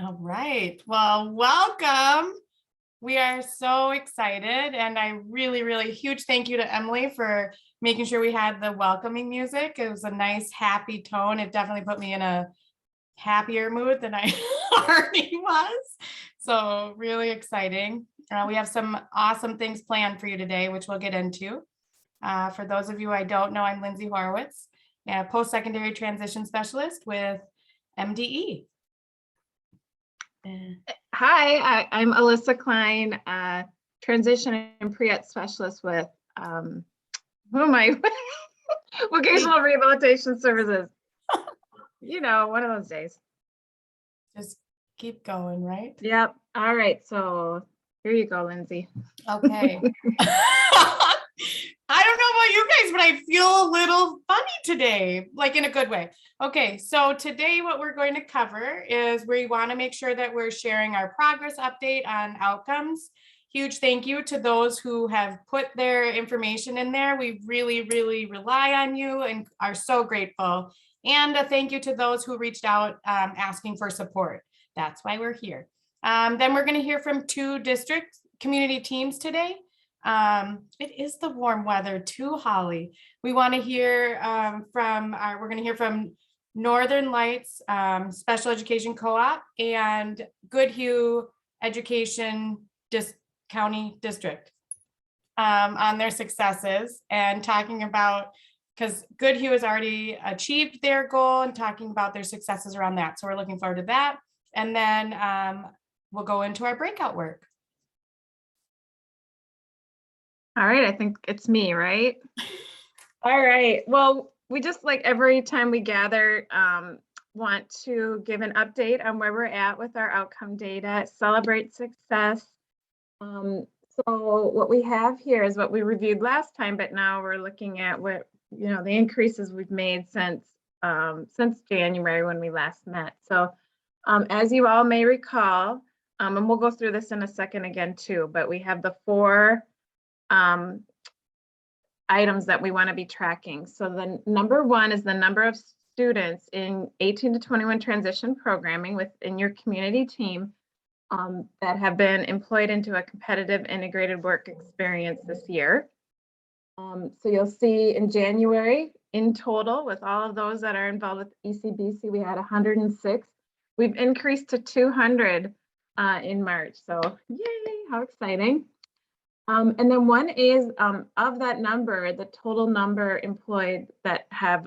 All right. Well, welcome. We are so excited. And I really huge thank you to Emily for making sure we had the welcoming music. It was a nice, happy tone. It definitely put me in a happier mood than I already was. So really exciting. We have some awesome things planned for you today, which we'll get into. For those of you I don't know, I'm Lindsay Horowitz, a post-secondary transition specialist with MDE. Hi, I'm Alyssa Klein, transition and pre-ed specialist with vocational rehabilitation services. You know, one of those days. Just keep going, right? Yep. All right. So here you go, Lindsay. Okay. I don't know about you guys, but I feel a little funny today, like in a good way. Okay, so today what we're going to cover is we want to make sure that we're sharing our progress update on outcomes. Huge thank you to those who have put their information in there. We really rely on you and are so grateful. And a thank you to those who reached out asking for support. That's why we're here. Then we're going to hear from two district community teams today. It is the warm weather too, Holly. We want to hear we're going to hear from Northern Lights Special Education Co-op and Goodhue Education County District on their successes and talking about, because Goodhue has already achieved their goal and talking about their successes around that. So we're looking forward to that. And then we'll go into our breakout work. All right, I think it's me, right? All right, well, we just, like every time we gather, want to give an update on where we're at with our outcome data, celebrate success. So what we have here is what we reviewed last time, but now we're looking at what, the increases we've made since January when we last met. So as you all may recall, and we'll go through this in a second again too, but we have the four items that we want to be tracking. So the number one is the number of students in 18 to 21 transition programming within your community team that have been employed into a competitive integrated work experience this year. So you'll see in January, in total, with all of those that are involved with ECBC, we had 106. We've increased to 200 in March. So yay, how exciting. And then one is of that number, the total number employed that have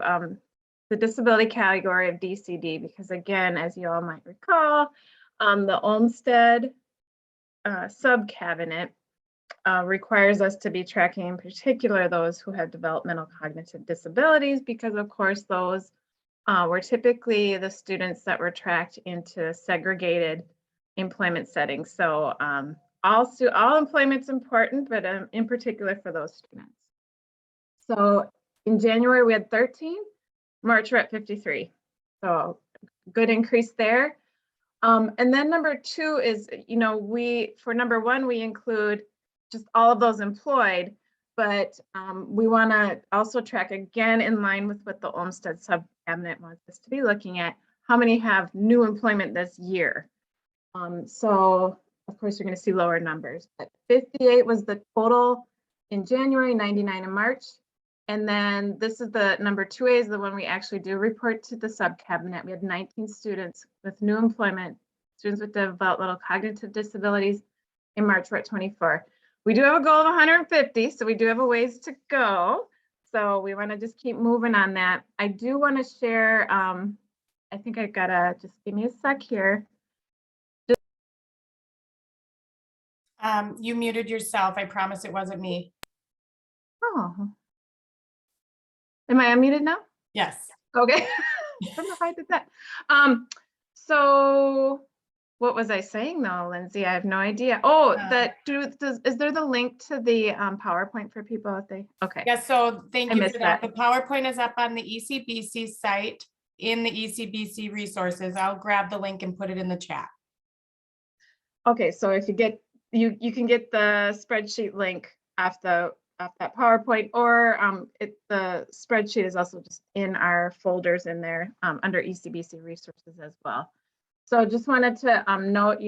the disability category of DCD, because again, as you all might recall, the Olmsted sub-cabinet requires us to be tracking in particular those who have developmental cognitive disabilities, because of course those were typically the students that were tracked into segregated employment settings. So all employment's important, but in particular for those students. So in January, we had 13, March we're at 53. So good increase there. And then number two is, for number one, we include just all of those employed, but we want to also track again in line with what the Olmsted sub-cabinet wants us to be looking at, how many have new employment this year. So of course, you're going to see lower numbers, but 58 was the total in January, 99 in March. And then this is the number 2A is the one we actually do report to the sub-cabinet. We had 19 students with new employment, students with developmental cognitive disabilities. In March, we're at 24. We do have a goal of 150, so we do have a ways to go. So we want to just keep moving on that. I do want to share, I think I gotta, just give me a sec here. You muted yourself. I promise it wasn't me. Oh. Am I unmuted now? Yes. Okay. I don't know if I did that. So what was I saying though, Lindsay? I have no idea. Oh, is there the link to the PowerPoint for people if they, okay. Yes, so thank you for that. The PowerPoint is up on the ECBC site in the ECBC resources. I'll grab the link and put it in the chat. Okay, so if you get, you can get the spreadsheet link off that PowerPoint, or the spreadsheet is also just in our folders in there under ECBC resources as well. So just wanted to note,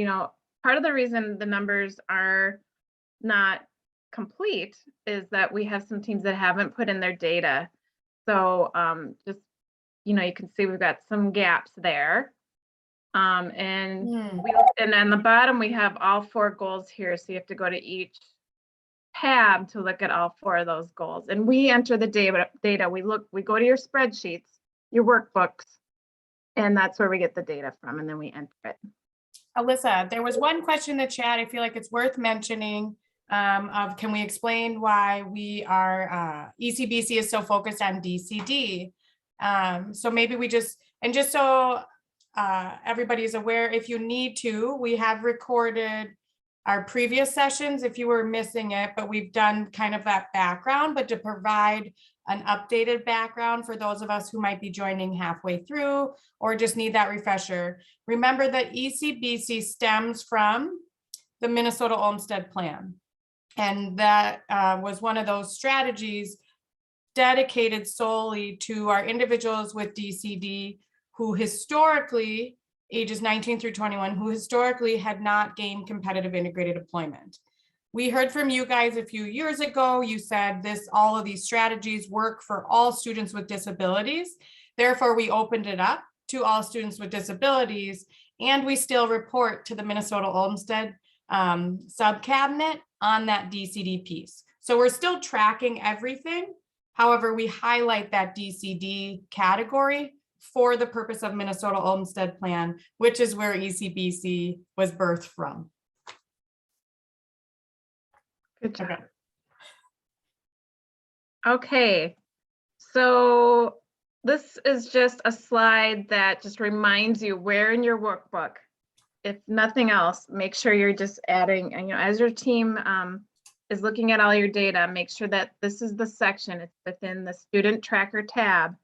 part of the reason the numbers are not complete is that we have some teams that haven't put in their data. So just, you can see we've got some gaps there. And on the bottom, we have all 4 goals here. So you have to go to each tab to look at all 4 of those goals. And we enter the data. We go to your spreadsheets, your workbooks, and that's where we get the data from, and then we enter it. Alyssa, there was one question in the chat. I feel like it's worth mentioning can we explain why we are ECBC is so focused on DCD? So maybe we just so everybody is aware, if you need to, we have recorded our previous sessions if you were missing it, but we've done kind of that background, but to provide an updated background for those of us who might be joining halfway through or just need that refresher. Remember that ECBC stems from the Minnesota Olmsted Plan. And that was one of those strategies dedicated solely to our individuals with DCD who historically, ages 19 through 21, who historically had not gained competitive integrated employment. We heard from you guys a few years ago. You said all of these strategies work for all students with disabilities. Therefore, we opened it up to all students with disabilities, and we still report to the Minnesota Olmsted subcabinet on that DCD piece. So we're still tracking everything. However, we highlight that DCD category for the purpose of Minnesota Olmsted Plan, which is where ECBC was birthed from. Good job. Okay, so this is just a slide that just reminds you where in your workbook, if nothing else, make sure you're just adding, and as your team is looking at all your data, make sure that this is the section, it's within the student tracker tab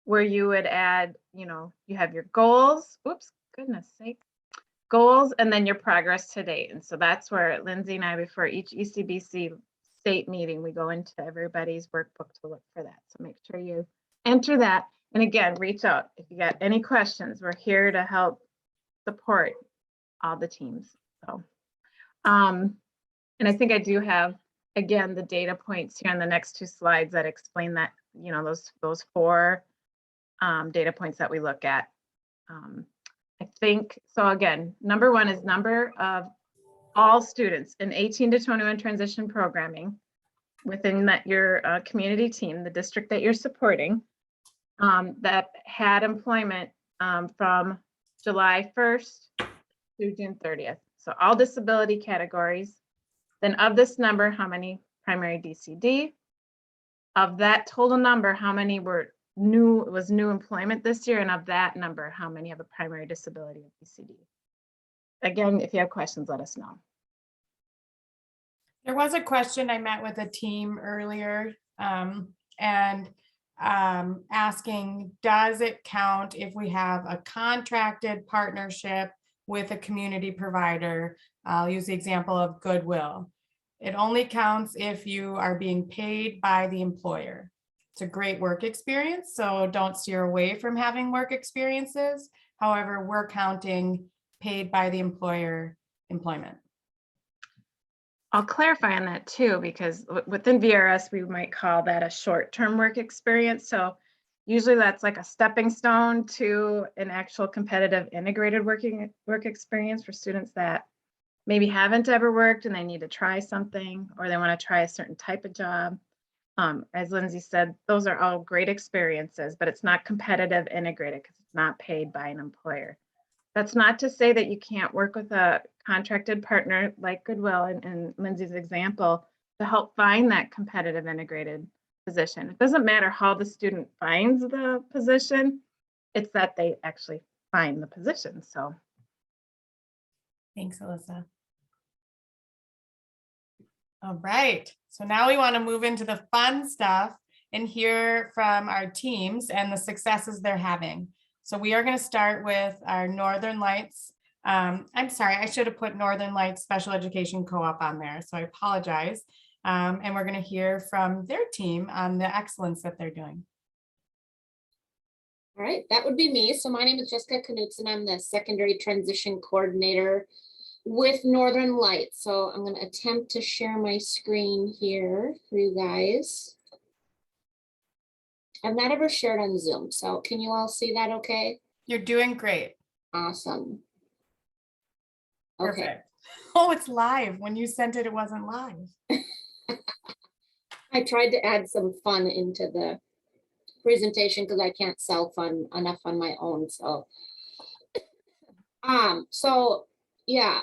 where you would add, you have your goals, oops, goodness sake, goals, and then your progress to date. And so that's where Lindsay and I, before each ECBC state meeting, we go into everybody's workbook to look for that. So make sure you enter that. And again, reach out if you got any questions. We're here to help support all the teams. So, and I think I do have, again, the data points here on the next 2 slides that explain that, those 4 data points that we look at. I think, so again, number 1 is number of all students in 18 to 21 transition programming within your community team, the district that you're supporting, that had employment from July 1st through June 30th. So all disability categories. Then of this number, how many primary DCD? Of that total number, how many were new employment this year? And of that number, how many have a primary disability of DCD? Again, if you have questions, let us know. There was a question I met with a team earlier and asking, does it count if we have a contracted partnership with a community provider? I'll use the example of Goodwill. It only counts if you are being paid by the employer. It's a great work experience, so don't steer away from having work experiences. However, we're counting paid by the employer employment. I'll clarify on that too, because within VRS, we might call that a short-term work experience. So usually that's like a stepping stone to an actual competitive integrated work experience for students that maybe haven't ever worked and they need to try something, or they want to try a certain type of job. As Lindsay said, those are all great experiences, but it's not competitive integrated because it's not paid by an employer. That's not to say that you can't work with a contracted partner like Goodwill in Lindsay's example to help find that competitive integrated position. It doesn't matter how the student finds the position, it's that they actually find the position. So. Thanks, Alyssa. All right, so now we want to move into the fun stuff and hear from our teams and the successes they're having. So we are going to start with our Northern Lights. I'm sorry, I should have put Northern Lights Special Education Co-op on there, so I apologize. And we're going to hear from their team on the excellence that they're doing. All right, that would be me. So my name is Jessica Knutson. I'm the secondary transition coordinator with Northern Lights. So I'm going to attempt to share my screen here for you guys. I've not ever shared on Zoom, so can you all see that okay? You're doing great. Awesome. Okay. Perfect. Oh, it's live. When you sent it, it wasn't live. I tried to add some fun into the presentation because I can't sell fun enough on my own. So yeah,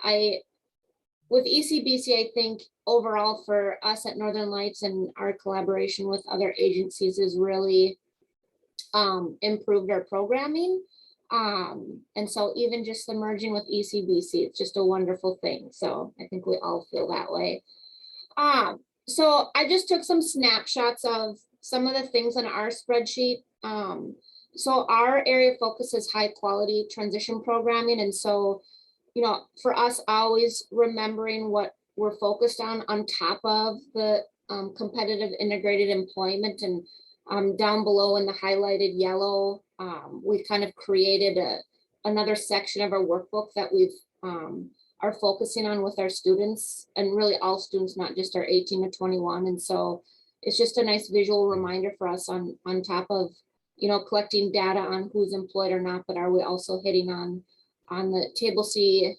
with ECBC, I think overall for us at Northern Lights and our collaboration with other agencies has really improved our programming. And so even just the merging with ECBC, it's just a wonderful thing. So I think we all feel that way. So I just took some snapshots of some of the things on our spreadsheet. So our area of focus is high quality transition programming. And so, you know, for us, always remembering what we're focused on top of the competitive integrated employment, and down below in the highlighted yellow, we've kind of created another section of our workbook that we've are focusing on with our students, and really all students, not just our 18 to 21. And so it's just a nice visual reminder for us on top of, you know, collecting data on who's employed or not, but are we also hitting on the table C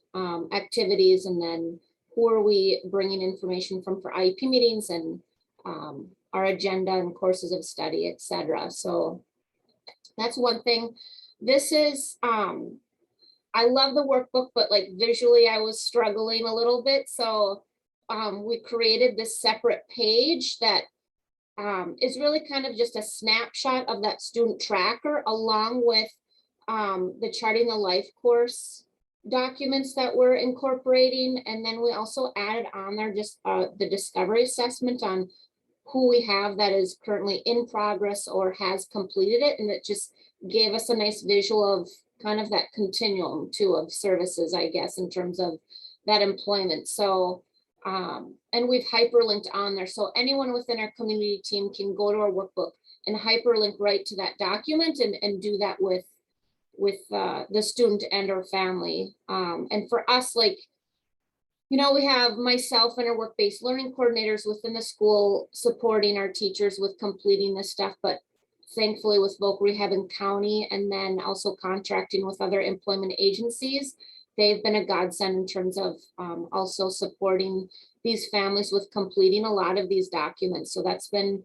activities, and then who are we bringing information from for IEP meetings and our agenda and courses of study, etc. So that's one thing. This is, I love the workbook, but like visually I was struggling a little bit. So we created this separate page that is really kind of just a snapshot of that student tracker, along with the Charting the Life course documents that we're incorporating. And then we also added on there just the discovery assessment on who we have that is currently in progress or has completed it. And it just gave us a nice visual of kind of that continuum too of services, I guess, in terms of that employment. So, and we've hyperlinked on there. So anyone within our community team can go to our workbook and hyperlink right to that document and do that with the student and or family. And for us, like, you know, we have myself and our work-based learning coordinators within the school supporting our teachers with completing this stuff, but thankfully with Voc Rehab and County, and then also contracting with other employment agencies, they've been a godsend in terms of also supporting these families with completing a lot of these documents. So that's been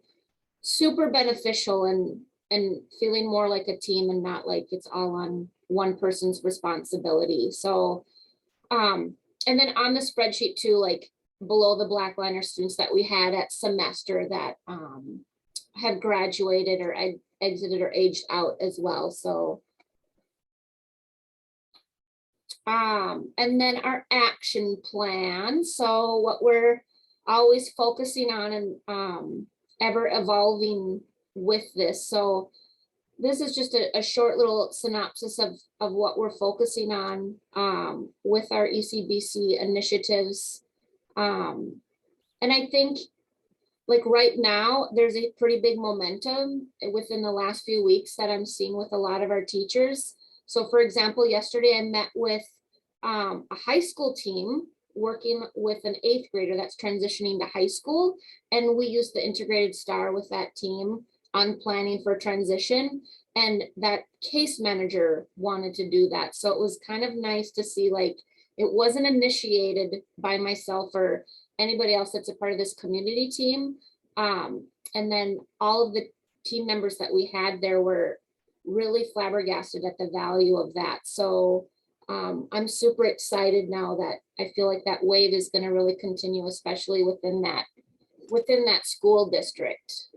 super beneficial, and feeling more like a team and not like it's all on one person's responsibility. So, and then on the spreadsheet too, like below the black line are students that we had at semester that have graduated or exited or aged out as well. So, and then our action plan. So what we're always focusing on and ever evolving with this. So this is just a short little synopsis of what we're focusing on with our ECBC initiatives. And I think like right now, there's a pretty big momentum within the last few weeks that I'm seeing with a lot of our teachers. So for example, yesterday I met with a high school team working with an 8th grader that's transitioning to high school. And we used the integrated STAR with that team on planning for transition, and that case manager wanted to do that. So it was kind of nice to see, like, it wasn't initiated by myself or anybody else that's a part of this community team. And then all of the team members that we had there were really flabbergasted at the value of that. So I'm super excited now that I feel like that wave is going to really continue, especially within that school district.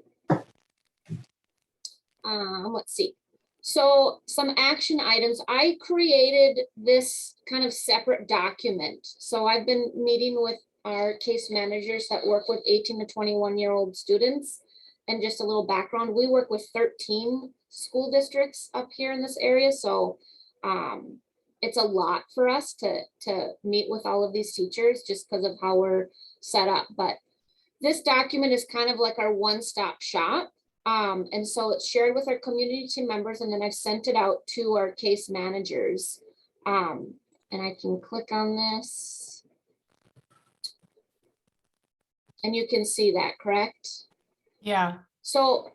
Let's see. So some action items. I created this kind of separate document. So I've been meeting with our case managers that work with 18 to 21-year-old students. And just a little background, we work with 13 school districts up here in this area. So it's a lot for us to meet with all of these teachers just because of how we're set up. But this document is kind of like our one-stop shop. And so it's shared with our community team members, and then I've sent it out to our case managers. And I can click on this. And you can see that, correct? Yeah. So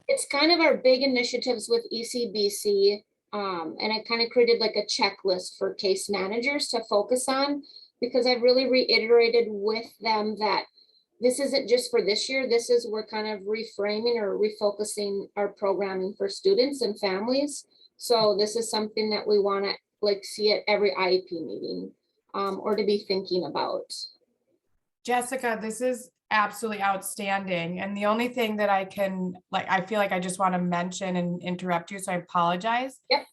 it's kind of our big initiatives with ECBC. And I kind of created like a checklist for case managers to focus on, because I've really reiterated with them that this isn't just for this year. This is, we're kind of reframing or refocusing our programming for students and families. So this is something that we want to like see at every IEP meeting, or to be thinking about. Jessica, this is absolutely outstanding. And the only thing that I can, like, I feel like I just want to mention and interrupt you, so I apologize. Yep.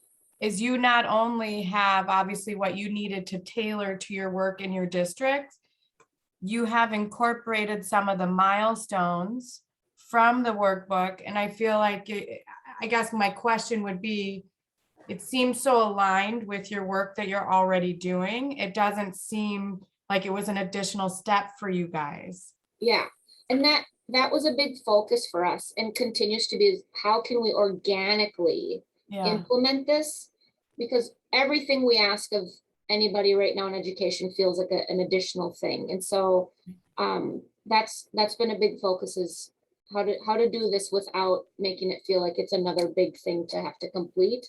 Is you not only have obviously what you needed to tailor to your work in your district, you have incorporated some of the milestones from the workbook. And I feel like, I guess my question would be, it seems so aligned with your work that you're already doing. It doesn't seem like it was an additional step for you guys. Yeah, and that was a big focus for us and continues to be, how can we organically implement this? Because everything we ask of anybody right now in education feels like an additional thing. And so that's been a big focus, is how to do this without making it feel like it's another big thing to have to complete,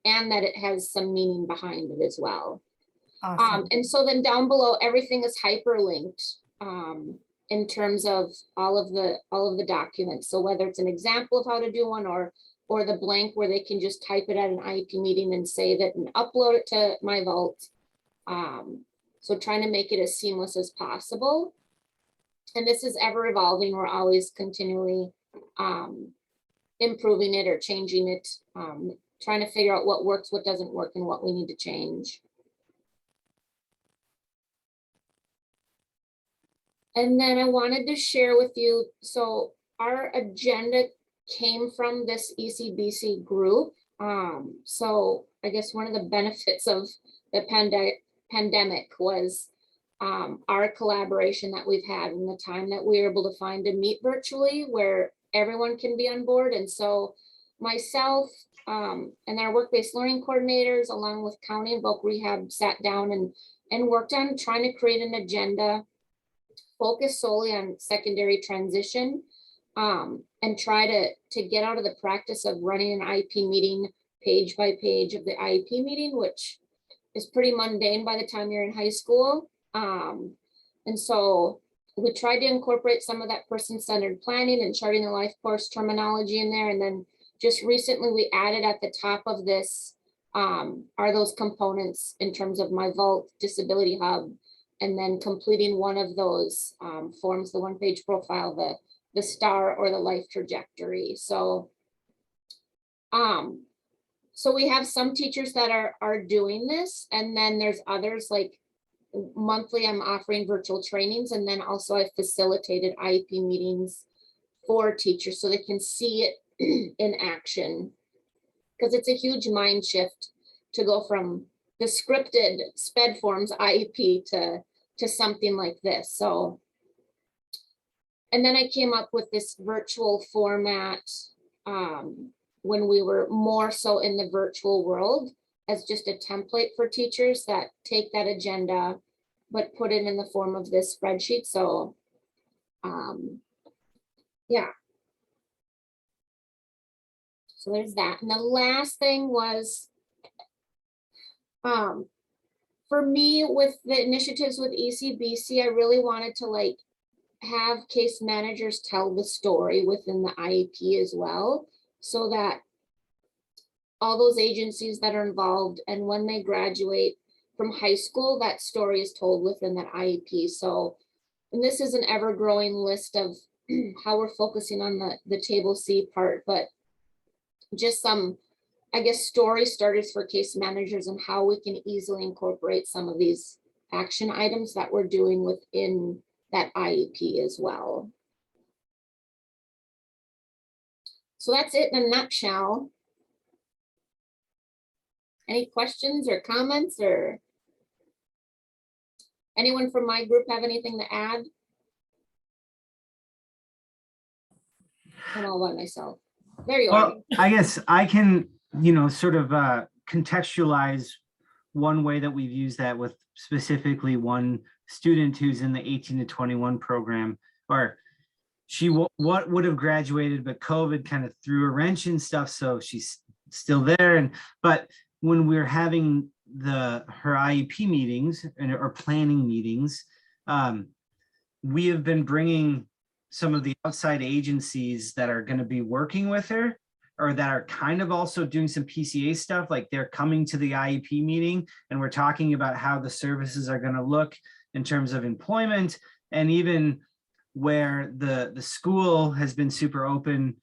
and that it has some meaning behind it as well. Awesome. And so then down below, everything is hyperlinked in terms of all of the documents. So whether it's an example of how to do one, or the blank where they can just type it at an IEP meeting and save it and upload it to my vault. So trying to make it as seamless as possible. And this is ever evolving. We're always continually improving it or changing it, trying to figure out what works, what doesn't work, and what we need to change. And then I wanted to share with you, so our agenda came from this ECBC group. So I guess one of the benefits of the pandemic was our collaboration that we've had, and the time that we were able to find to meet virtually where everyone can be on board. And so myself and our work-based learning coordinators, along with County and Voc Rehab, sat down and worked on trying to create an agenda focused solely on secondary transition, and try to get out of the practice of running an IEP meeting page by page of the IEP meeting, which is pretty mundane by the time you're in high school. And so we tried to incorporate some of that person-centered planning and charting the life course terminology in there. And then just recently we added at the top of this are those components in terms of my Vault Disability Hub, and then completing one of those forms, the one-page profile, the STAR or the life trajectory. So so we have some teachers that are doing this, and then there's others, like monthly I'm offering virtual trainings, and then also I facilitated IEP meetings for teachers so they can see it in action, because it's a huge mind shift to go from the scripted SPED forms IEP to something like this. So, and then I came up with this virtual format when we were more so in the virtual world, as just a template for teachers that take that agenda, but put it in the form of this spreadsheet. So yeah. So there's that. And the last thing was, for me, with the initiatives with ECBC, I really wanted to like have case managers tell the story within the IEP as well, so that all those agencies that are involved, and when they graduate from high school, that story is told within that IEP. So, and this is an ever-growing list of how we're focusing on the table C part, but just some, I guess, story starters for case managers and how we can easily incorporate some of these action items that we're doing within that IEP as well. So that's it in a nutshell. Any questions or comments, or anyone from my group have anything to add? I'm all by myself. There you are. Well, I guess I can, sort of contextualize one way that we've used that with specifically one student who's in the 18 to 21 program, or she what would have graduated, but COVID kind of threw a wrench in stuff, so she's still there. But when we're having her IEP meetings or planning meetings, we have been bringing some of the outside agencies that are going to be working with her, or that are kind of also doing some PCA stuff, like they're coming to the IEP meeting and we're talking about how the services are going to look in terms of employment, and even where the school has been super open,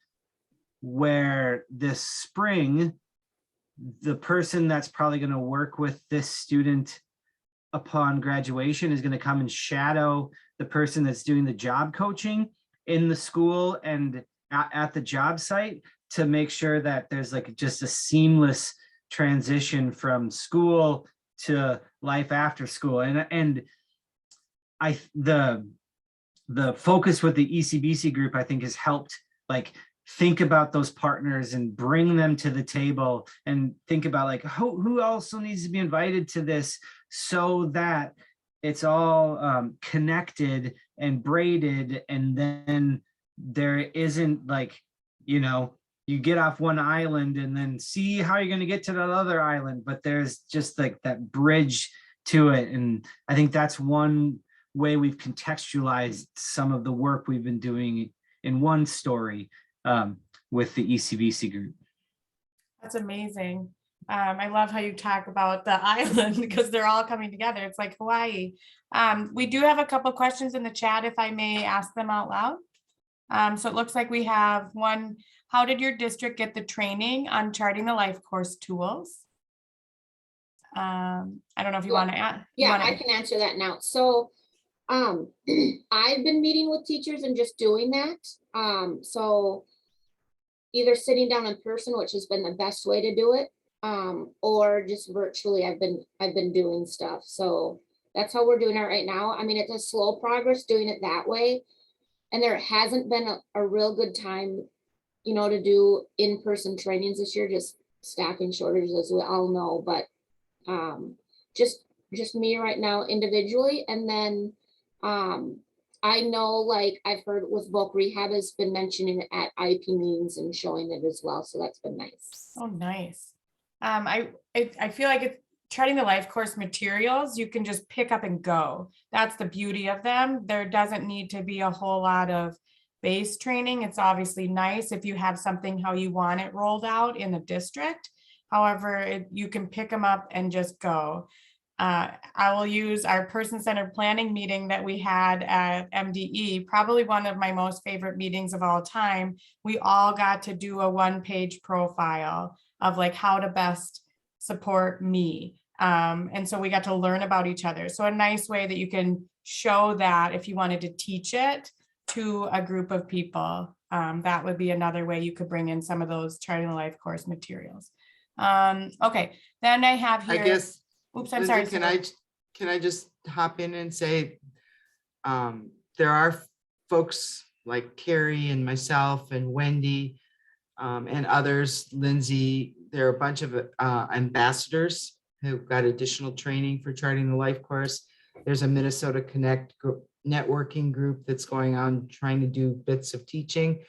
where this spring, the person that's probably going to work with this student upon graduation is going to come and shadow the person that's doing the job coaching in the school and at the job site, to make sure that there's like just a seamless transition from school to life after school. And the focus with the ECBC group, I think, has helped like think about those partners and bring them to the table, and think about like who also needs to be invited to this, so that it's all connected and braided, and then there isn't like, you get off one island and then see how you're going to get to that other island, but there's just like that bridge to it. And I think that's one way we've contextualized some of the work we've been doing in one story with the ECBC group. That's amazing. I love how you talk about the island, because they're all coming together. It's like Hawaii. We do have a couple questions in the chat, if I may ask them out loud. So it looks like we have one. How did your district get the training on charting the life course tools? I don't know if you want to add. Yeah, I can answer that now. So I've been meeting with teachers and just doing that. So either sitting down in person, which has been the best way to do it, or just virtually. I've been doing stuff. So that's how we're doing it right now. I mean, it's a slow progress doing it that way. And there hasn't been a real good time, to do in-person trainings this year, just staffing shortages, as we all know. But just me right now individually. And then I know, like I've heard with Voc Rehab has been mentioning it at IEP meetings and showing it as well. So that's been nice. Oh, nice. I feel like it's charting the life course materials, you can just pick up and go. That's the beauty of them. There doesn't need to be a whole lot of base training. It's obviously nice if you have something how you want it rolled out in the district. However, you can pick them up and just go. I will use our person-centered planning meeting that we had at MDE, probably one of my most favorite meetings of all time. We all got to do a one-page profile of like how to best support me. And so we got to learn about each other. So a nice way that you can show that if you wanted to teach it to a group of people, that would be another way you could bring in some of those charting the life course materials. Okay, then I have here. I guess. Oops, I'm Lindsay, sorry. can I just hop in and say, there are folks like Carrie and myself and Wendy and others, Lindsay, there are a bunch of ambassadors who got additional training for charting the life course. There's a Minnesota Connect group, networking group that's going on trying to do bits of teaching.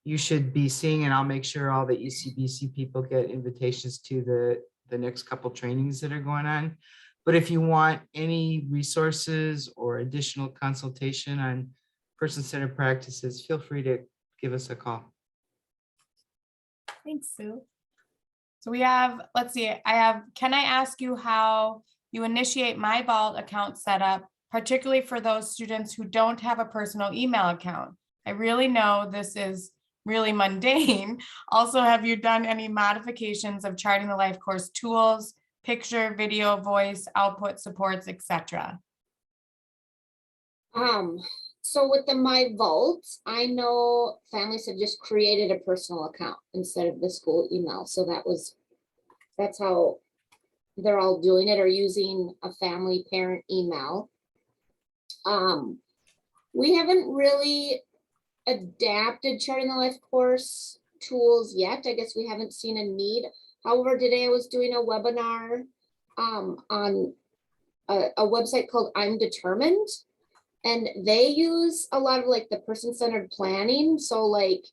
You should be seeing, and I'll make sure all the ECBC people get invitations to the next couple trainings that are going on. But if you want any resources or additional consultation on person-centered practices, feel free to give us a call. Thanks, Sue. So we have, let's see, can I ask you how you initiate my Vault account setup, particularly for those students who don't have a personal email account? I really know this is really mundane. Also, have you done any modifications of charting the life course tools, picture, video, voice, output supports, etc.? So with the My Vault, I know families have just created a personal account instead of the school email. So that's how they're all doing it, or using a family parent email. We haven't really adapted charting the life course tools yet. I guess we haven't seen a need. However, today I was doing a webinar on a website called I'm Determined. And they use a lot of like the person-centered planning. So like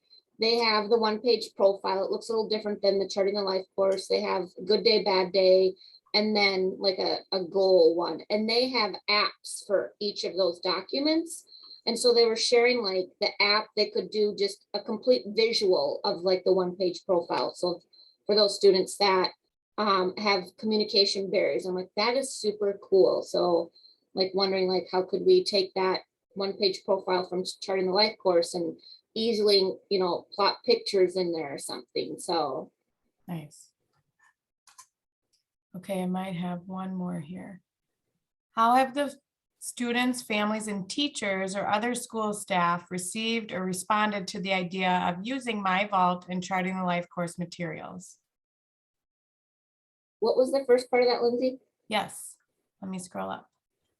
they have the one-page profile. It looks a little different than the Charting a Life course. They have good day, bad day, and then like a goal one. And they have apps for each of those documents. And so they were sharing like the app, they could do just a complete visual of like the one-page profile. So for those students that have communication barriers, I'm like, that is super cool. So like wondering like, how could we take that one-page profile from Charting the Life course and easily, you know, plot pictures in there or something. So Nice. Okay, I might have one more here. How have the students, families, and teachers or other school staff received or responded to the idea of using My Vault and Charting the Life course materials? what was the first part of that, Lindsay? Yes, let me scroll up.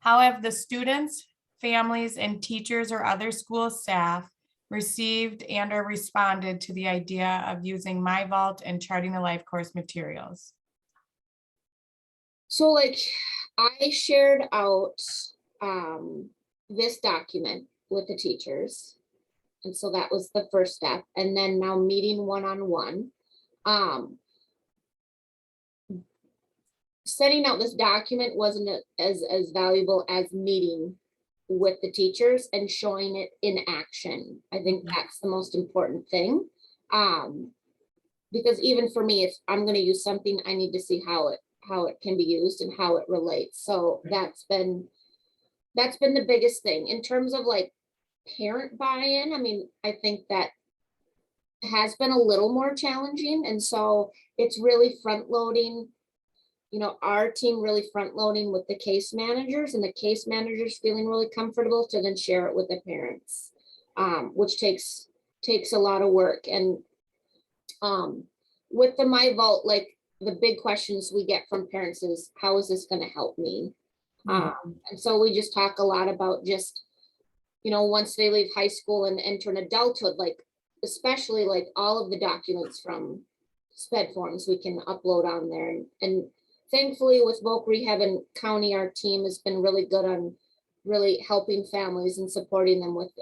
How have the students, families, and teachers or other school staff received and or responded to the idea of using My Vault and Charting the Life course materials? So like I shared out this document with the teachers. And so that was the first step. And then now meeting one-on-one. Sending out this document wasn't as valuable as meeting with the teachers and showing it in action. I think that's the most important thing. Because even for me, if I'm going to use something, I need to see how it can be used and how it relates. So that's been the biggest thing in terms of like parent buy-in. I mean, I think that has been a little more challenging. And so it's really front loading, you know, our team really front loading with the case managers, and the case managers feeling really comfortable to then share it with the parents, which takes a lot of work. And with the My Vault, like the big questions we get from parents is, how is this going to help me? And so we just talk a lot about just, you know, once they leave high school and enter an adulthood, like especially like all of the documents from SPED forms we can upload on there. And thankfully with Voc Rehab and County, our team has been really good on really helping families and supporting them with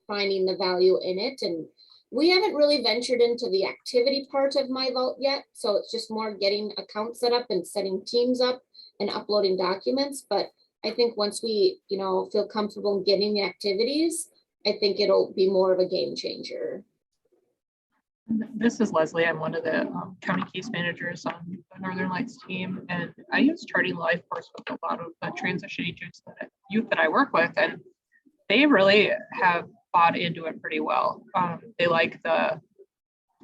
finding the value in it. And we haven't really ventured into the activity part of My Vault yet. So it's just more getting accounts set up and setting teams up and uploading documents. But I think once we, you know, feel comfortable in getting the activities, I think it'll be more of a game changer. This is Leslie. I'm one of the county case managers on the Northern Lights team, and I use Charting Life course with a lot of the transition youth that I work with, and they really have bought into it pretty well. They like the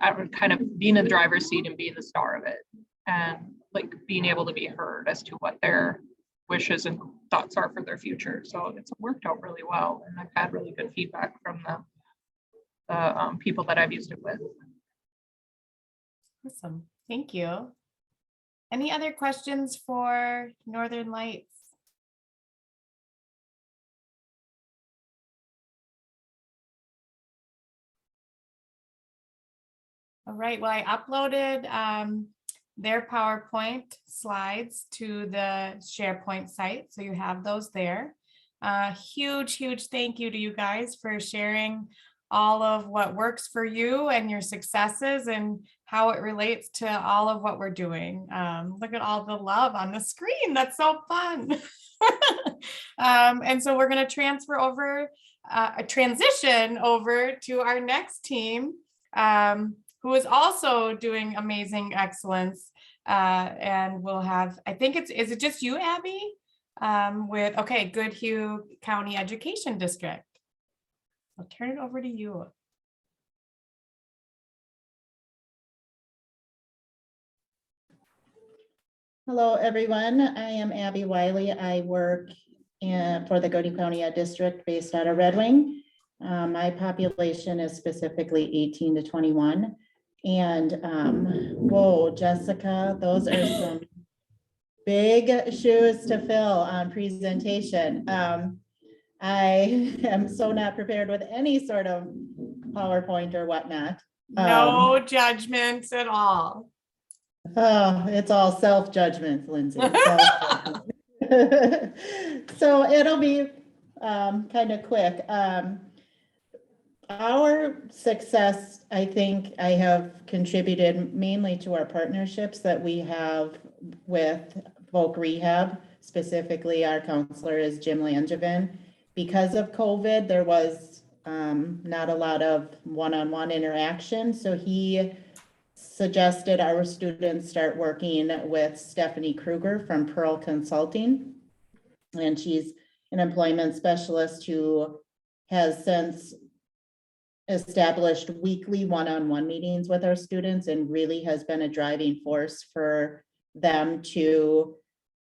kind of being in the driver's seat and being the star of it, and like being able to be heard as to what their wishes and thoughts are for their future. So it's worked out really well, and I've had really good feedback from the people that I've used it with. Awesome, thank you. Any other questions for Northern Lights? All right, well, I uploaded their PowerPoint slides to the SharePoint site, so you have those there. Huge thank you to you guys for sharing all of what works for you and your successes and how it relates to all of what we're doing. Look at all the love on the screen. That's so fun. And so we're going to transfer over, transition over to our next team, who is also doing amazing excellence. And we'll have, I think is it just you, Abby? With, okay, Goodhue County Education District. I'll turn it over to you. Hello, everyone. I am Abby Wiley. I work for the Goodhue County Ed District based out of Red Wing. My population is specifically 18 to 21. And whoa, Jessica, those are some big shoes to fill on presentation. I am so not prepared with any sort of PowerPoint or whatnot. No judgments at all. Oh, it's all self-judgment, Lindsay. Self-judgment. So it'll be kind of quick. Our success, I think I have contributed mainly to our partnerships that we have with Folk Rehab. Specifically, our counselor is Jim Langevin. Because of COVID, there was not a lot of one-on-one interaction. So he suggested our students start working with Stephanie Kruger from Pearl Consulting. And she's an employment specialist who has since established weekly one-on-one meetings with our students and really has been a driving force for them to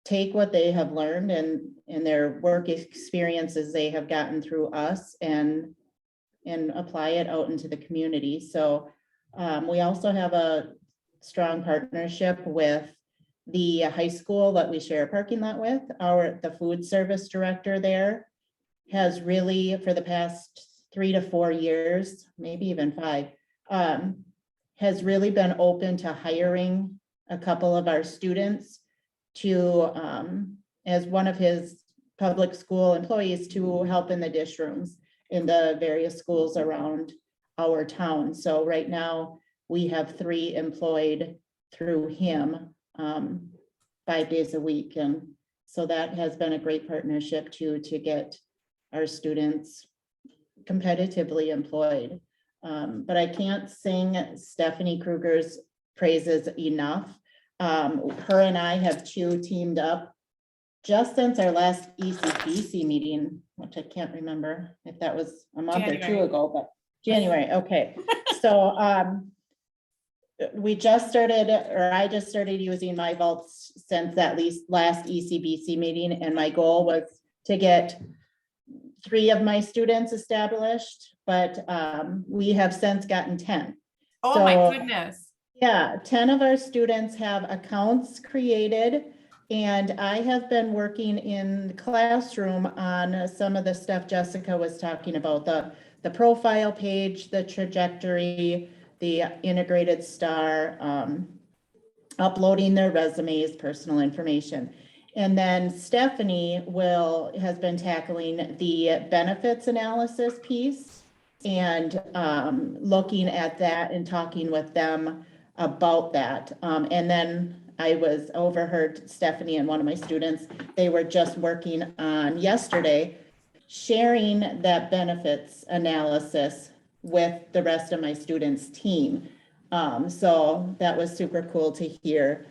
take what they have learned and in their work experiences they have gotten through us and apply it out into the community. So we also have a strong partnership with the high school that we share a parking lot with. The food service director there has really, for the past 3 to 4 years, maybe even 5, has really been open to hiring a couple of our students to, as one of his public school employees, to help in the dish rooms in the various schools around our town. So right now we have 3 employed through him 5 days a week. And so that has been a great partnership to get our students competitively employed. But I can't sing Stephanie Kruger's praises enough. Her and I have teamed up just since our last ECBC meeting, which I can't remember if that was a month or 2 ago, but January, okay. So we just started, or I just started using my vaults since that last ECBC meeting, and my goal was to get 3 of my students established, but we have since gotten 10. Oh So, my goodness. yeah, 10 of our students have accounts created, and I have been working in the classroom on some of the stuff Jessica was talking about, the profile page, the trajectory, the integrated star, uploading their resumes, personal information. And then Stephanie has been tackling the benefits analysis piece and looking at that and talking with them about that. And then I overheard Stephanie and one of my students, they were just working on yesterday, sharing that benefits analysis with the rest of my students' team. So that was super cool to hear.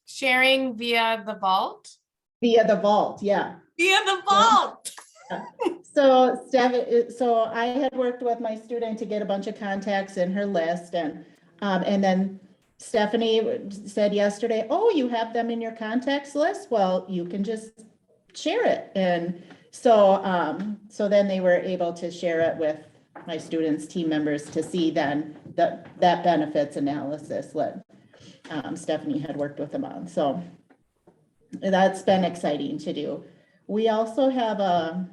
Sharing via the vault? Via the vault, yeah. Via the vault. So I had worked with my student to get a bunch of contacts in her list, and then Stephanie said yesterday, "Oh, you have them in your contacts list? Well, you can just share it." And so then they were able to share it with my students' team members to see then that benefits analysis that Stephanie had worked with them on. So that's been exciting to do. We also have a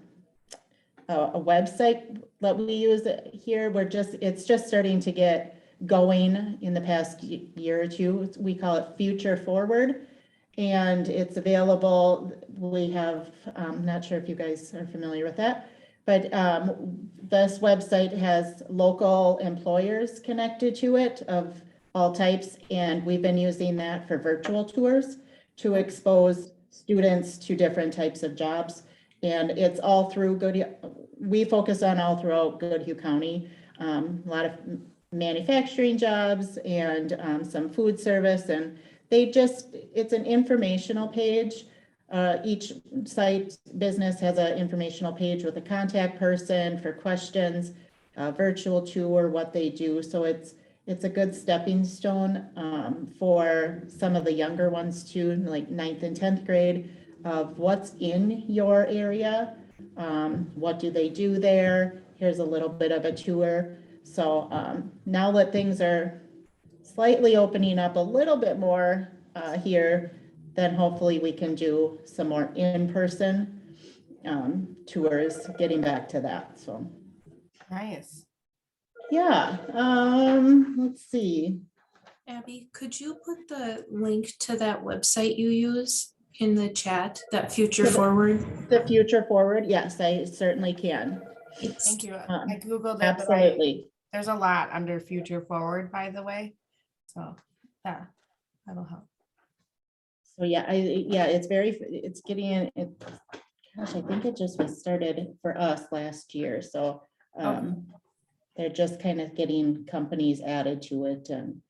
website that we use here. It's just starting to get going in the past year or 2. We call it Future Forward, and it's available. We have, I'm not sure if you guys are familiar with that, but this website has local employers connected to it of all types, and we've been using that for virtual tours to expose students to different types of jobs. And it's all through we focus on all throughout Goodhue County, a lot of manufacturing jobs and some food service, and it's an informational page. Each site business has an informational page with a contact person for questions, virtual tour, what they do. So it's a good stepping stone for some of the younger ones too, like 9th and 10th grade, of what's in your area, what do they do there. Here's a little bit of a tour. So now that things are slightly opening up a little bit more here, then hopefully we can do some more in-person tours, getting back to that. So Nice. Yeah, let's see. Abby, could you put the link to that website you use in the chat, that Future To the- Forward? The future forward, yes, I certainly can. Thank you. Um, I Googled it, but Absolutely. there's a lot under future forward, by the way. So that'll help. So yeah, it's getting, gosh, I think it just was started for us last year, so they're just kind of getting companies added to it, and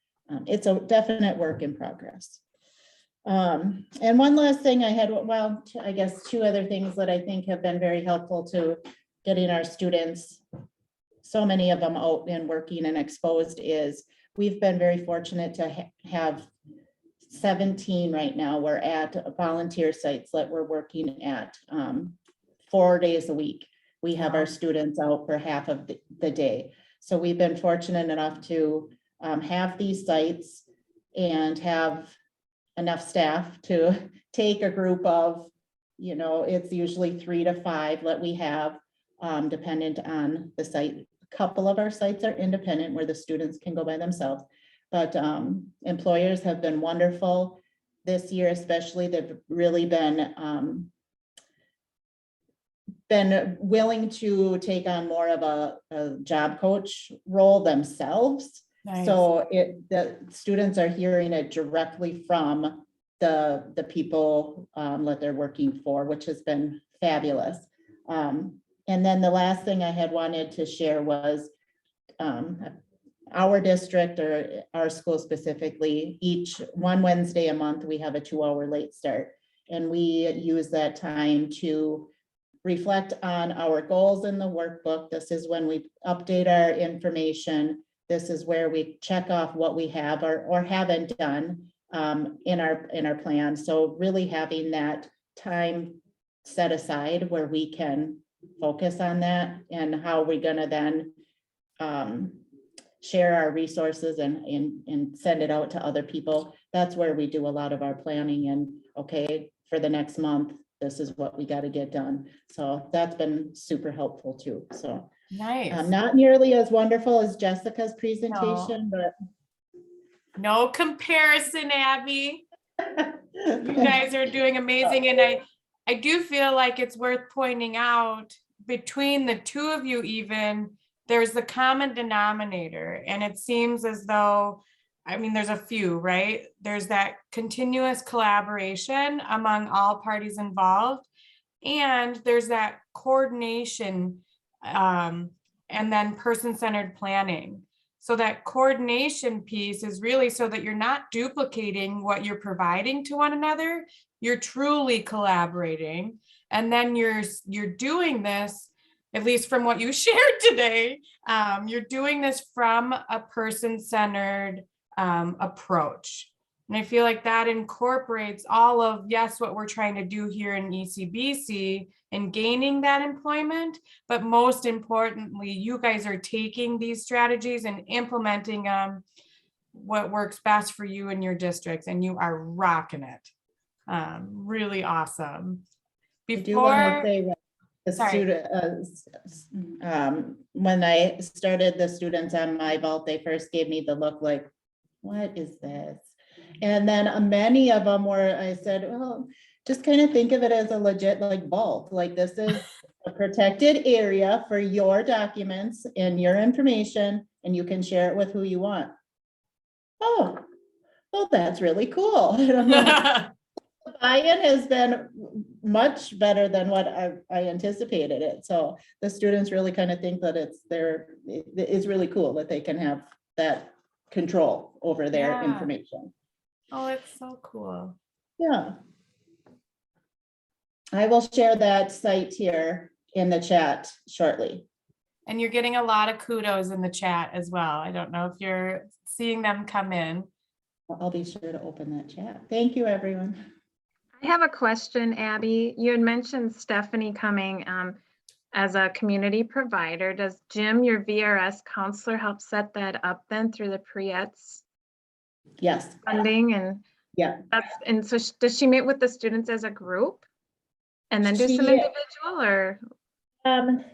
it's a definite work in progress. And one last thing I had, well, I guess two other things that I think have been very helpful to getting our students, so many of them out and working and exposed, is we've been very fortunate to have 17 right now. We're at volunteer sites that we're working at 4 days a week. We have our students out for half of the day. So we've been fortunate enough to have these sites and have enough staff to take a group of, it's usually 3 to 5 that we have, dependent on the site. A couple of our sites are independent where the students can go by themselves, but employers have been wonderful this year, especially. They've really been willing to take on more of a job coach role themselves. Nice. So the students are hearing it directly from the people that they're working for, which has been fabulous. And then the last thing I had wanted to share was our district, or our school specifically, each one Wednesday a month, we have a 2-hour late start. And we use that time to reflect on our goals in the workbook. This is when we update our information. This is where we check off what we have or haven't done in our plan. So really having that time set aside where we can focus on that, and how we're gonna then share our resources and send it out to other people. That's where we do a lot of our planning, and okay, for the next month, this is what we got to get done. So that's been super helpful too. So Nice. not nearly as wonderful as Jessica's presentation, but No comparison, Abby. You guys are doing amazing. And I do feel like it's worth pointing out, between the two of you even, there's the common denominator. And it seems as though, I mean, there's a few, right? There's that continuous collaboration among all parties involved. And there's that coordination and then person-centered planning. So that coordination piece is really so that you're not duplicating what you're providing to one another. You're truly collaborating. And then you're doing this, at least from what you shared today, you're doing this from a person-centered approach. And I feel like that incorporates all of, yes, what we're trying to do here in ECBC and gaining that employment, but most importantly, you guys are taking these strategies and implementing what works best for you and your districts, and you are rocking it. Really awesome. I do want to Before, say that the sorry. student, when I started the students on my vault, they first gave me the look like, what is this? And then many of them were, I said, well, just kind of think of it as a legit like vault. Like, this is a protected area for your documents and your information, and you can share it with who you want. Oh, well, that's really cool. And I'm like, the buy-in has been much better than what I anticipated it. So the students really kind of think that it's really cool that they can have that control over their Yeah. information. Oh, it's so cool. Yeah. I will share that site here in the chat shortly. And you're getting a lot of kudos in the chat as well. I don't know if you're seeing them come in. I'll be sure to open that chat. Thank you, everyone. I have a question, Abby. You had mentioned Stephanie coming as a community provider. Does Jim, your VRS counselor, help set that up then through the pre-ETS Yes. funding? And Yeah. so does she meet with the students as a group and then do some She- individual, or?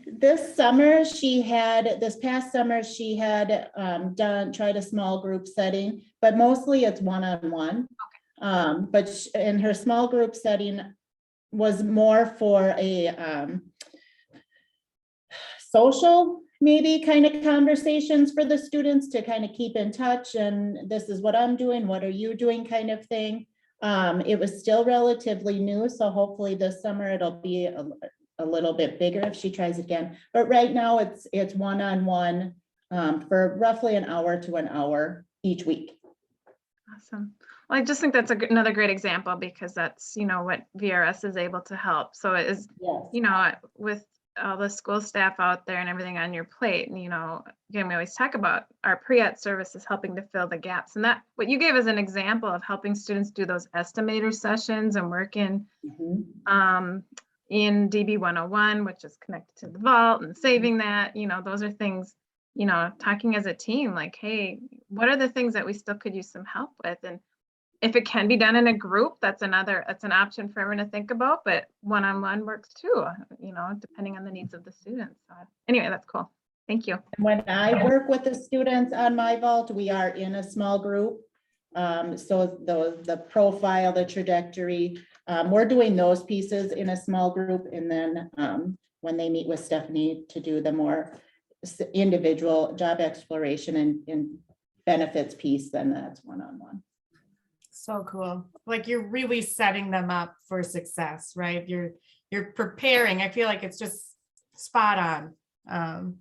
This summer, this past summer, she had tried a small group setting, but mostly it's one-on-one. But in her small group setting was more for a social, maybe kind of conversations for the students to kind of keep in touch, and this is what I'm doing, what are you doing kind of thing. It was still relatively new, so hopefully this summer it'll be a little bit bigger if she tries again. But right now it's one-on-one for roughly an hour to an hour each week. Awesome. Well, I just think that's another great example, because that's, what VRS is able to help. So it is, Yes. with all the school staff out there and everything on your plate, and, again, we always talk about our pre-ed services helping to fill the gaps. And that, what you gave as an example of helping students do those estimator sessions and work in DB 101, which is connected to the vault and saving that, those are things, talking as a team, like, hey, what are the things that we still could use some help with? And if it can be done in a group, that's an option for everyone to think about, but one-on-one works too, depending on the needs of the students. So anyway, that's cool. Thank you. When I work with the students on my vault, we are in a small group. So the profile, the trajectory, we're doing those pieces in a small group. And then when they meet with Stephanie to do the more individual job exploration and benefits piece, then that's one-on-one. So cool. Like, you're really setting them up for success, right? You're preparing. I feel like it's just spot on.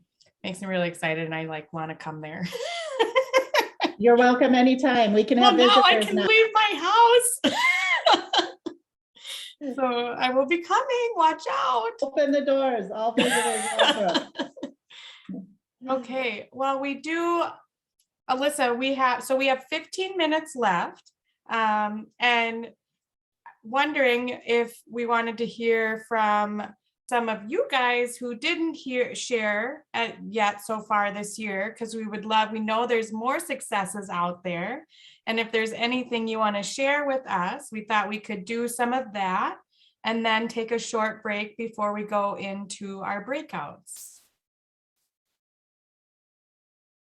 Makes me really excited, and I want to come there. You're welcome anytime. We can have Now I visitors can now. leave my house. So I will be coming. Watch out. Open the doors. All visitors welcome. Okay. Well, we do, Alyssa, we have 15 minutes left. And wondering if we wanted to hear from some of you guys who didn't share yet so far this year, because we know there's more successes out there. And if there's anything you want to share with us, we thought we could do some of that and then take a short break before we go into our breakouts.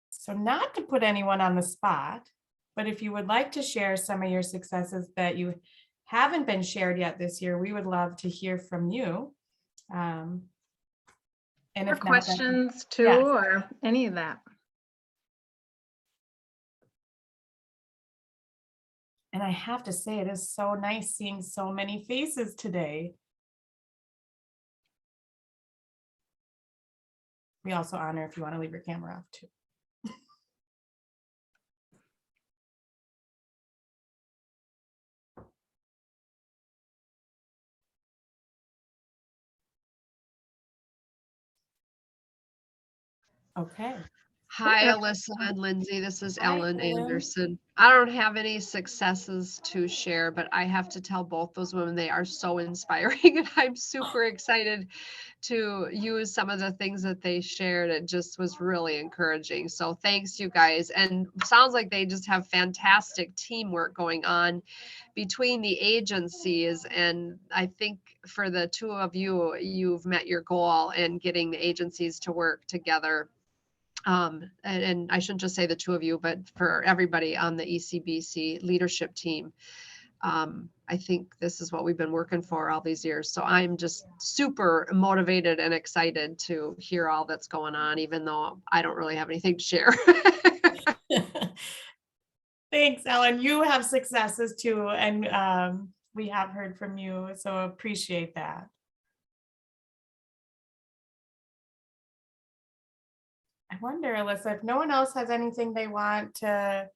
So not to put anyone on the spot, but if you would like to share some of your successes that you haven't been shared yet this year, we would love to hear from you. And Or questions too, yes. or any of that. And I have to say, it is so nice seeing so many faces today. We also honor if you want to leave your camera off too. Okay. Hi, Alyssa and Lindsay. This is Hi, Ellen Ellen. Anderson. I don't have any successes to share, but I have to tell both those women they are so inspiring, and I'm super excited to use some of the things that they shared. It just was really encouraging. So thanks, you guys. And sounds like they just have fantastic teamwork going on between the agencies. And I think for the two of you, you've met your goal in getting the agencies to work together. And I shouldn't just say the two of you, but for everybody on the ECBC leadership team. I think this is what we've been working for all these years. So I'm just super motivated and excited to hear all that's going on, even though I don't really have anything to share. Thanks, Ellen. You have successes too, and we have heard from you, so appreciate that. I wonder, Alyssa, if no one else has anything they want to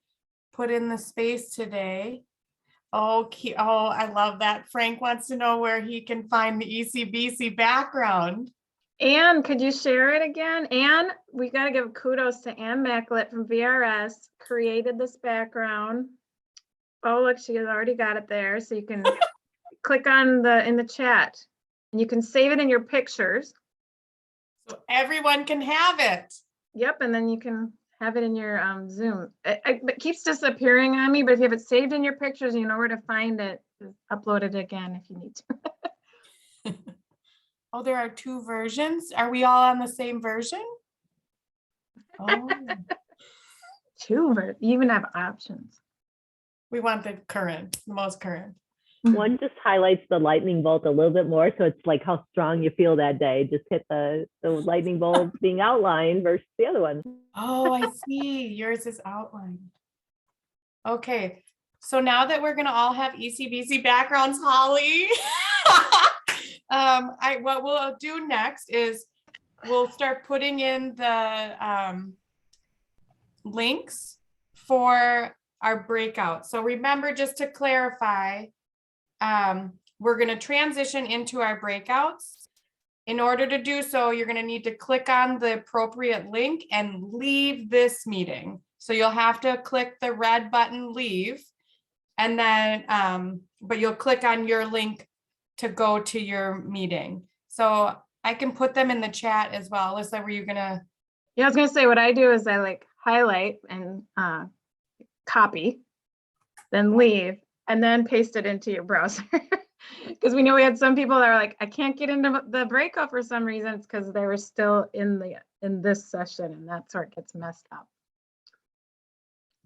put in the space today. Oh, I love that. Frank wants to know where he can find the ECBC background. Anne, could you share it again? Anne, we got to give kudos to Anne Macklet from VRS, created this background. Oh, look, she has already got it there. So you can click on in the chat, and you can save it in your pictures. So everyone can have it. Yep, and then you can have it in your Zoom. It keeps disappearing on me, but if you have it saved in your pictures, you know where to find it. Just upload it again if you need to. Oh, there are two versions. Are we all on the same version? Oh, You even have options. we want the current, the most current. One just highlights the lightning bolt a little bit more. So it's like how strong you feel that day. Just hit the lightning bolt being outlined versus the other one. Oh, I see. Yours is outlined. Okay, so now that we're gonna all have ECBC backgrounds, Holly, what we'll do next is we'll start putting in the links for our breakout. So remember, just to clarify, we're going to transition into our breakouts. In order to do so, you're going to need to click on the appropriate link and leave this meeting. So you'll have to click the red button, leave, and then, but you'll click on your link to go to your meeting. So I can put them in the chat as well. Alyssa, were you gonna? Yeah, I was gonna say what I do is I like highlight and copy, then leave, and then paste it into your browser. Because we know we had some people that are like, I can't get into the breakout for some reason. It's because they were still in this session, and that's where it gets messed up.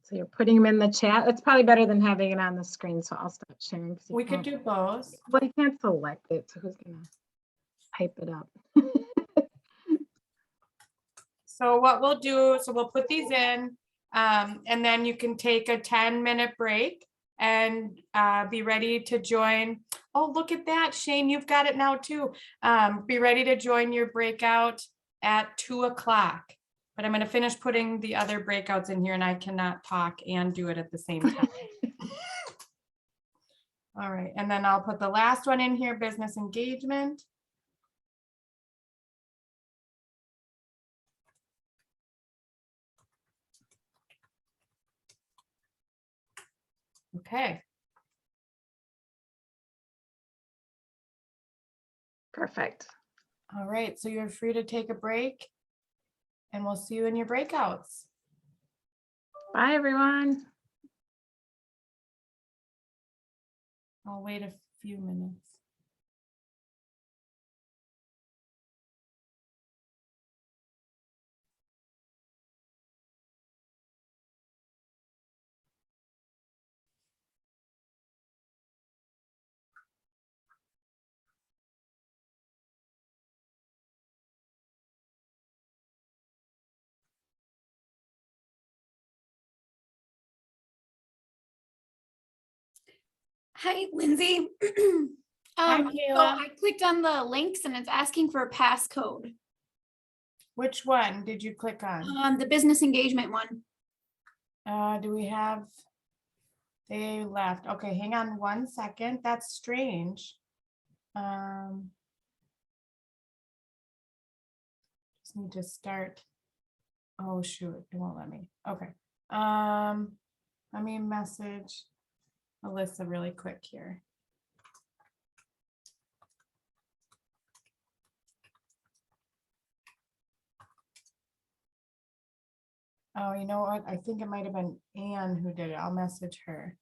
So you're putting them in the chat. It's probably better than having it on the screen. So I'll stop sharing. We could do both. Well, you can't select it. So who's gonna type it up? So what we'll do, so we'll put these in, and then you can take a 10-minute break and be ready to join. Oh, look at that, Shane, you've got it now too. Be ready to join your breakout at 2 o'clock. But I'm gonna finish putting the other breakouts in here and I cannot talk and do it at the same time. All right, and then I'll put the last one in here, business engagement. Okay. Perfect. All right, so you're free to take a break and we'll see you in your breakouts. Bye, everyone. I'll wait a few minutes. Hi, Lindsay. Hi, So Kayla. I clicked on the links and it's asking for a passcode. Which one did you click on? The business engagement one. Do we have? They left. Okay, hang on 1 second. That's strange. Just need to start. Oh shoot, it won't let me. Okay. Let me message Alyssa really quick here. Oh, you know what? I think it might have been Anne who did it. I'll message her.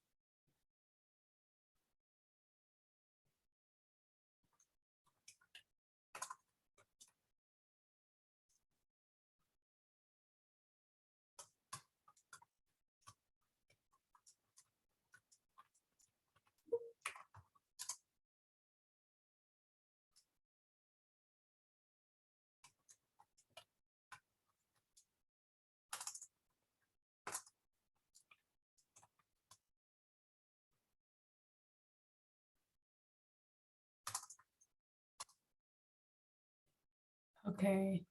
Okay.